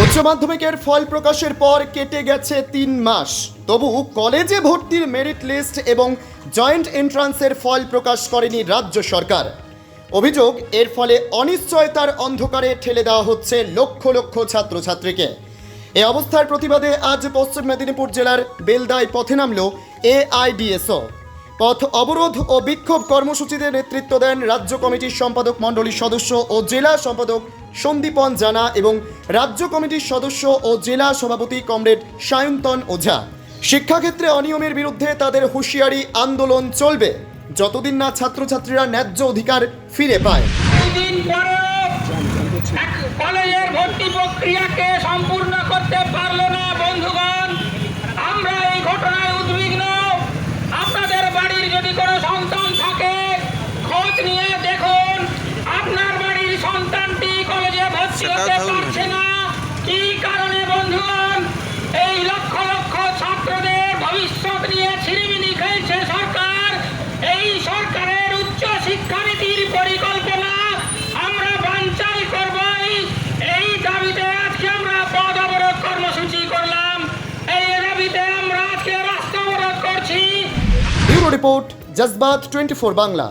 উচ্চ মাধ্যমিকের ফল প্রকাশের পর কেটে গেছে 3 মাস, তবু কলেজে ভর্তির মেরিট লিস্ট এবং জয়েন্ট এন্ট্রান্সের ফল প্রকাশ করেনি রাজ্য সরকার। অভিযোগ, এর ফলে অনিশ্চয়তার অন্ধকারে ঠেলে দেওয়া হচ্ছে লক্ষ লক্ষ ছাত্রছাত্রীকে। এই অবস্থার প্রতিবাদে আজ পশ্চিম মেদিনীপুর জেলার বেলদায় পথে নামল এআইডিএসও। পথ অবরোধ ও বিক্ষোভ কর্মসূচিতে নেতৃত্ব দেন রাজ্য কমিটির সম্পাদক মণ্ডলীর সদস্য ও জেলা সম্পাদক সন্দীপন জানা এবং রাজ্য কমিটির সদস্য ও জেলা সভাপতি কমরেড সায়ন্তন ওঝা। শিক্ষাক্ষেত্রে অনিয়মের বিরুদ্ধে তাদের হুঁশিয়ারি, আন্দোলন চলবে যতদিন না ছাত্রছাত্রীরা ন্যায্য অধিকার ফিরে পায়। কলেজের ভর্তি প্রক্রিয়াকে সম্পূর্ণ করতে পারলো না বন্ধুগণ, আমরা এই ঘটনায় উদ্বিগ্ন। আপনাদের বাড়ির যদি কোনো সন্তান থাকে, খোঁজ নিয়ে দেখুন আপনার বাড়ির সন্তানটি কলেজে ভর্তি হতে পারছে না। কি কারণে বন্ধুগণ? এই লক্ষ লক্ষ ছাত্রদের ভবিষ্যৎ নিয়ে ছিনিমিনি খেলছে সরকার। এই সরকারের উচ্চ শিক্ষানীতির পরিকল্পনা আমরা বানচাল করব। এই দাবিতে আজকে আমরা পথ অবরোধ কর্মসূচি করলাম। এই দাবিতে আমরা আজকে রাস্তা অবরোধ করছি। Bureau report, জজবাত 24 Bangla.